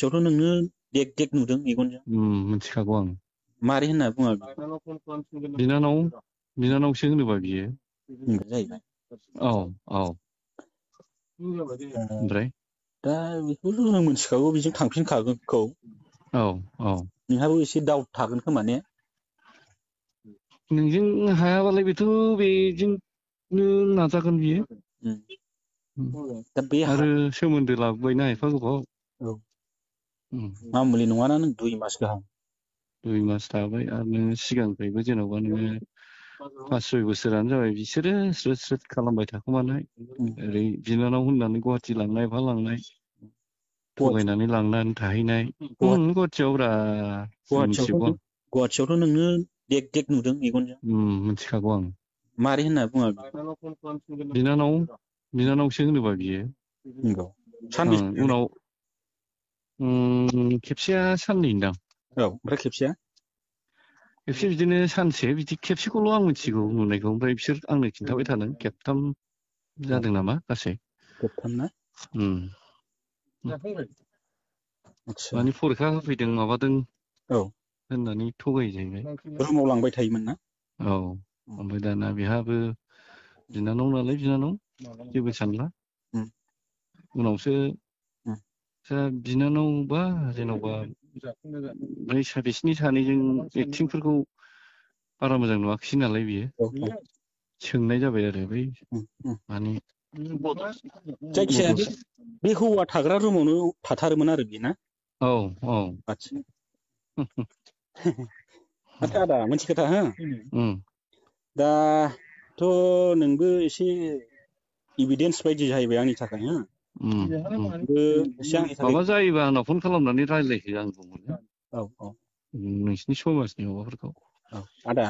गुवाहाटियावथ' नोङो देग देग नुदों मेगनजों मिथिखागौ आं मारै होनना बुङो बिनानावसो होनोबा बियो जाहैबाय औ ओमफ्राय दा बेखौथ' जों मिथिखागौ बेजों थांफिनखागोनखौ औ नोंहाबो एसे दाउट थागोन खोमा ने नोंजों हायाबालाय बेथ' बेजोंनो नाजागोन बियो दा बे आरो सोमोन्दो लाबोबायना एफा गोबाव मामुलि नङाना नों 2 मास गाहाम 2 मास थाबाय आरो नोङो सिगांनिफ्रायबो जेन'बा नोङो 5-6 बोसोरानो जाबाय बिसोरो स्रोद स्रोद खालामबाय थाखोमानाय ओरै बिनानाव होननानै गुवाहाटि लांनाय बहा लांनाय थगायनानै लांनानै थाहैनाय गुवाहाटियाव ब्रा मिथिजोबगौ आं गुवाहाटियावथ' नोङो देग देग नुदों मेगनजों मिथिखागौ आं मारै होनना बुङो बिनानावसो होनोबा बियो नंगौ सानबेसे उनाव खेबसेया साननैदां ओमफ्राय खेबसे बिदिनो सानसे बिदि खेबसेखौल' आं मिथिगौ नुनायखौ ओमफ्राय बिसोर आंनो खिन्थाबाय थादों खेबथाम जादों नामा गासै खेबथाम ना माने फरिखा होफैदों माबादों होननानै थगायो जाहैबाय रुमाव लांबाय थायोमोन ना ओमफ्राय दाना बेहाबो बिनानाव नालाय बिनानाव जेबो सानला उनावसो बिनानावबा जेन'बा बिसिनि सानैजों एक्टिंफोरखौ बारा मोजां नुवाखिसै नालाय बियो सोंनाय जाबाय आरो बै माने जायखिजाया बे हौवा थाग्रा रुमावनो थाथारोमोन आरो बे ना आदसा आदा मोनसे खोथा दाथ' नोंबो एसे इभिडेन्स बायदि जाहैबाय आंनि थाखाय माबा जायोबा आंनाव फन खालामनानै रायज्लायहो आं बुंहरगोन नोंसिनि समाजनि माबाफोरखौ आदा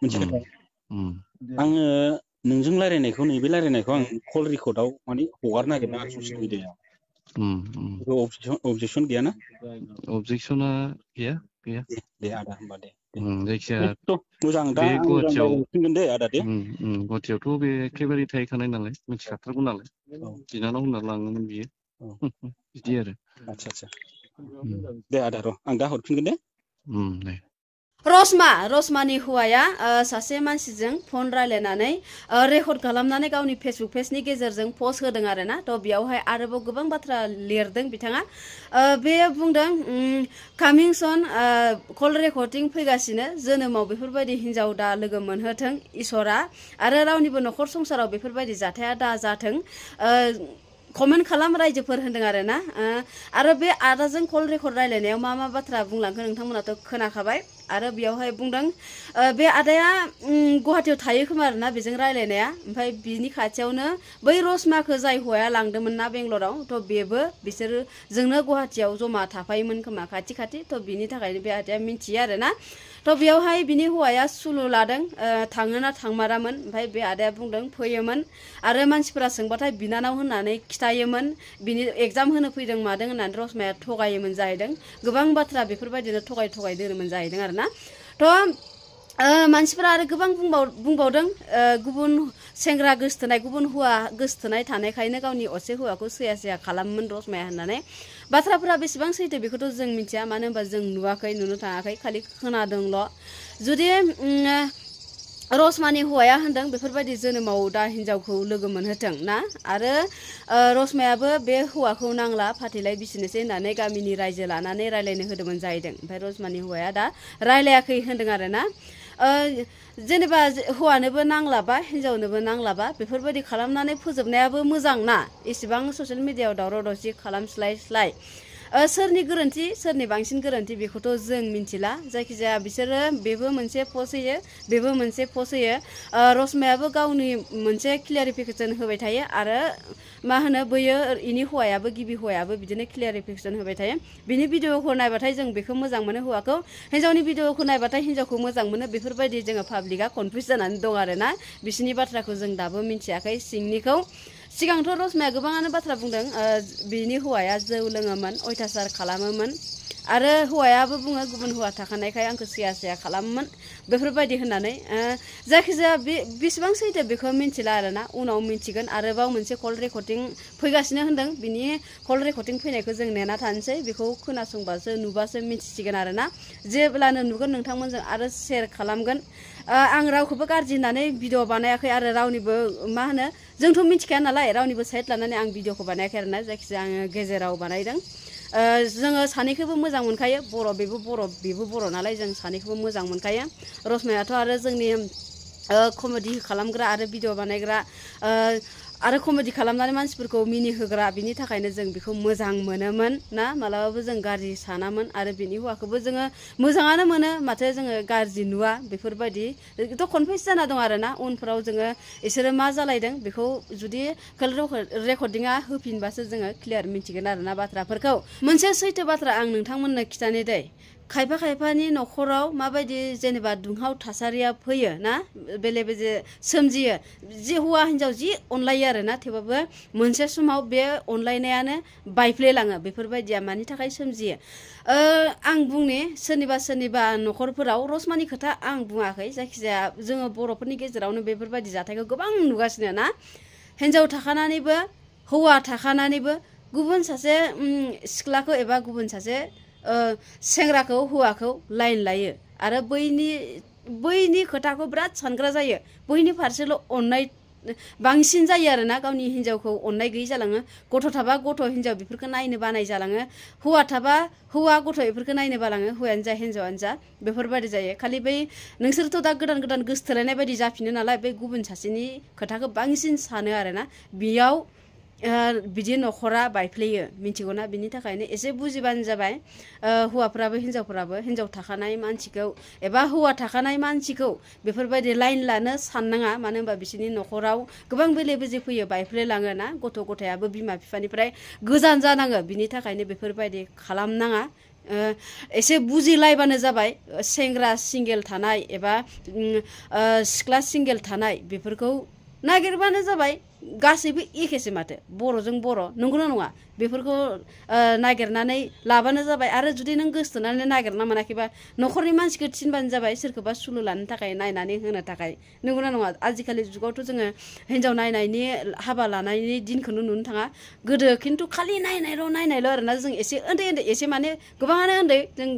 मोनसे खोथा आङो नोंजों रायज्लायनायखौ नैबे रायज्लायनायखौ आं कल रेकर्डआव माने हगारनो नागिरदों आरो ससियेल मिडियायाव अबजेक्सन गैयाना अबजेक्सना गैया दे आदा होमबा दे जायखिजाया मोजां दा बे आं रायज्लायफिनगोन दे आदा दे गुवाहाटियावथ' बे एखेबारे थाहैखानाय नालाय मिथिखाथारगौ नालाय बिनानाव होनना लाङोमोन बियो बिदि आरो आदसा दे आदा र' आं दा हरफिनगोन दे रसमानि हौवाया सासे मानसिजों फन रायलायनानै रेकर्ड खालामनानै गावनि फेसबुक पेजनि गेजेरजों पस्ट होदों आरोना थ' बेयावहाय आरोबाव गोबां बाथ्रा लिरदों बिथाङा बे बुंदों कामिं सन कल रेकर्डिं फैगासिनो जोनोमाव बेफोरबायदि हिन्जाव दा लोगो मोनहोथों इसोरा आरो रावनिबो न'खर संसाराव बेफोरबायदि जाथाया दा जाथों कमेन्ट खालाम रायजोफोर होनदों आरोना आरो बे आदाजों कल रेकर्ड रायलायनायाव मा बाथ्रा बुंलांखो नोंथांमोनाथ' खोनाखाबाय आरो बेयावहाय बुंदों बे आदाया गुवाहाटियाव थायो खोमा आरोना बेजों रायलायनाया ओमफ्राय बिनि खाथियावनो बै रसमाखौ जाय हौवाया लांदोंमोन ना बेंगलराव थ' बेबो बिसोरो जोंनो गुवाहाटियाव जमा थाफायोमोन खोमा खाथि थ' बिनि थाखायनो बे आदाया मिथियो आरोना थ' बेयावहाय बिनि हौवाया सुलु लादों थाङोना थांमारामोन ओमफ्राय बे आदाया बुंदों फैयोमोन आरो मानसिफोरा सोंबाथाय बिनानाव होननानै खिथायोमोन बिनि एगजाम होनो फैदों मादों होननानै रसमाया थगायोमोन जाहैदों गोबां बाथ्रा बेफोरबायदिनो थगाय दोनोमोन जाहैदों आरोना थ' मानसिफोरा आरो गोबां बुंबावदों गुबुन सेंग्रा गोसथोनाय गुबुन हौवा गोसथोनाय थानायखायनो गावनि असे हौवाखौ सैया खालामोमोन रसमाया होननानै बाथ्राफोरा बेसेबां सैथो बेखौथ' जों मिथिया मानो होनबा जों नुवाखै नुनो थाङाखै खालि खोनादोंल' जुदि रसमानि हौवाया होनदों बेफोरबायदि जोनोमाव दा हिनजावखौ लोगो मोनहोथों ना आरो रसमायाबो बे हौवाखौ नांला फाथैलाय बिसिनोसै होननानै गामिनि रायजो लानानै रायलायनो होदोंमोन जाहैदों ओमफ्राय रसमानि हौवाया दा रायलायाखै होनदों आरोना जेनेबा हौवानोबो नांलाबा हिनजावनोबो नांलाबा बेफोरबायदि खालामनानै फोजोबनायाबो मोजां ना एसेबां ससियेल मिडियायाव दावराव दावसि खालामस्लाय सोरनि गोरोन्थि सोरनि बांसिन गोरोन्थि बेखौथ' जों मिथिला जायखिजाया बिसोरो बेबो मोनसे पस्ट होयो बेबो मोनसे पस्ट होयो रसमायाबो गावनि मोनसे क्लियारिफिकेसन होबाय थायो आरो मा होनो बैयो इनि हौवायाबो गिबि हौवायाबो बिदिनो क्लियारिफिकेसन होबाय थायो बिनि भिडिअखौ नायबाथाय जों बेखौ मोजां मोनो हौवाखौ हिन्जावनि भिडिअखौ नायबाथाय हिन्जावखौ मोजां मोनो बेफोरबायदि जोङो पाब्लिकआ कनफिउस जानानै दं आरोना बिसिनि बाथ्राखौ जों दाबो मिथियाखै सिंनिखौ सिगांथ' रसमाया गोबाङानो बाथ्रा बुंदों बिनि हौवाया जौ लोङोमोन अयथासार खालामोमोन आरो हौवायाबो बुङो गुबुन हौवा थाखानायखाय आंखौ सिया खालामोमोन बेफोरबायदि होननानै जायखिजाया बेसेबां सैथो बेखौ मिन्थिला आरोना उनाव मिन्थिगोन आरोबाव मोनसे कल रेकर्डिं फैगासिनो होनदों बिनि कल रेकर्डिं फैनायखौ जों नेना थानोसै बेखौ खोनासंबासो नुबासो मिन्थिसिगोन आरोना जेब्लानो नुगोन नोंथांमोनजों आरो शेयार खालामगोन आं रावखौबो गाज्रि होननानै भिडिअ बानायाखै आरो रावनिबो मा होनो जोंथ' मिथिखाया नालाय रावनिबो साइड लानानै आं भिडिअखौ बानायाखै आरोना जायखिजाया आङो गेजेराव बानायदों जोङो सानैखौबो मोजां मोनखायो बेबो बर' नालाय जों सानैखौबो मोजां मोनखायो रसमायाथ' आरो जोंनि कमेडि खालामग्रा आरो भिडिअ बानायग्रा आरो कमेडि खालामनानै मानसिफोरखौ मिनिहोग्रा बिनि थाखायनो जों बेखौ मोजां मोनोमोन ना मालाबाबो जों गाज्रि सानामोन आरो बिनि हौवाखौबो जोङो मोजाङानो मोनो माथो जोङो गाज्रि नुवा बेफोरबायदिथ' कनफिउस जाना दं आरोना उनफोराव जोङो इसोरो मा जालायदों बेखौ जुदि रेकर्डिंआ होफिनबासो जोङो क्लियार मिथिगोन आरोना बाथ्राफोरखौ मोनसे सैथो बाथ्रा आं नोंथांमोननो खिथानो दै खायफानि न'खराव माबायदि जेनेबा दुंहाव थासारिया फैयो ना बेले बेजे सोमजियो जि हौवा हिन्जाव जि अनलायो आरोना थेवबाबो मोनसे समाव बे अनलायनायानो बायफ्लेलाङो बेफोरबायदिया मानि थाखाय सोमजियो आं बुंनि सोरनिबा न'खरफोराव रसमानि खोथा आं बुङाखै जायखिजाया जोङो बर'फोरनि गेजेरावनो बेफोरबायदि जाथायखौ गोबां नुगासिनो ना हिन्जाव थाखानानैबो हौवा थाखानानैबो गुबुन सासे सिख्लाखौ एबा गुबुन सासे सेंग्राखौ हौवाखौ लाइन लायो आरो बैनि खोथाखौ बिराद सानग्रा जायो बैनि फारसेल' अननाय बांसिन जायो आरोना गावनि हिन्जावखौ अननाय गैयै जालाङो गथ' थाबा गथ' हिन्जाव बेफोरखौ नायनो बानाय जालाङो हौवा थाबा हौवा गथ' बेफोरखौ नायनो बालाङो हौवायानो जा हिन्जावानो जा बेफोरबायदि जायो खालि बै नोंसोरथ' दा गोदान गोसोथोलायनाय बायदि जाफिनो नालाय बै गुबुन सासेनि खोथाखौ बांसिन सानो आरोना बेयाव बिदि न'खरा बायफ्लेयो मिथिगौना बिनि थाखायनो एसे बुजिबानो जाबाय हौवाफ्राबो हिन्जावफ्राबो हिन्जाव थाखानाय मानसिखौ एबा हौवा थाखानाय मानसिखौ बेफोरबायदि लाइन लानो साननाङा मानो होनबा बिसोरनि न'खराव गोबां बेले बेजे फैयो बायफ्लेलाङो ना गथ' गथायाबो बिमा बिफानिफ्राय गोजान जानाङो बिनि थाखायनो बेफोरबायदि खालामनाङा एसे बुजिलायबानो जाबाय सेंग्रा सिंगेल थानाय एबा सिख्ला सिंगेल थानाय बेफोरखौ नागिरबानो जाबाय गासैबो एखेसो माथो बर'जों बर' नंगौना नङा बेफोरखौ नागिरनानै लाबानो जाबाय आरो जुदि नों गोसोथोनानै नागिरना मोनाखैबा न'खरनि मानसिखौ थिनबानो जाबाय सोरखौबा सुलु लानो थाखाय नायनानै होनो थाखाय नंगौना नङा आजिखालि जुगावथ' जोङो हिन्जाव नायनायनि हाबा लानायनि दिनखौनो नुनो थाङा गोदो खिन्थु खालि नायनायल' आरोना जों एसे उन्दै एसे माने गोबाङानो उन्दै जों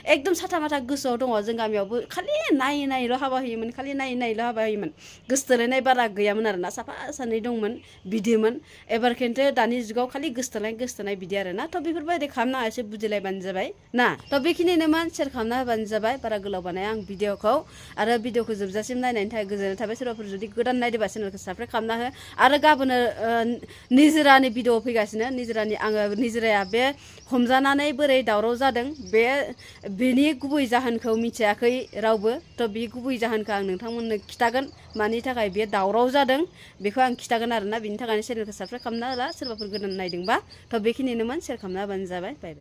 एकदम साथा माथा गोसोआव दङ जों गामियावबो खालि नायनायल' हाबा होयोमोन खालि नायनायल' हाबा होयोमोन गोसोथोलायनाय बारा गैयामोन आरोना साफा सानै दंमोन बिदिमोन एबार खिन्थु दानि जुगाव खालि गोसोथोनाय बिदि आरो ना थ' बेफोरबायदि खालामनाङा एसे बुजिलायबानो जाबाय ना थ' बेखिनिनोमोन शेयार खालामना होबानो जाबाय बारा गोलाव बानाया आं भिडिअखौ आरो भिडिअखौ जोबजासिम नायनायनि थाखाय गोजोननाय थाबाय सोरबाफोर जुदि गोदान नायदोंबा चेनेलखौ साबस्क्राइब खालामना हो आरो गाबोनो निजिरानि भिडिअ फैगासिनो निजिराया बे हमजानानै बोरै दावराव जादों बेनि गुबै जाहोनखौ मिथियाखै रावबो थ' बे गुबै जाहोनखौ आं नोंथांमोननो खिथागोन मानि थाखाय बे दावराव जादों बेखौ आं खिथागोन आरोना बिनि थाखायनो चेनेलखौ साबस्क्राइब खालामना होला सोरबाफोर गोदान नायदोंबा थ' बेखिनिनोमोन शेयार खालामना होबानो जाबाय बाय।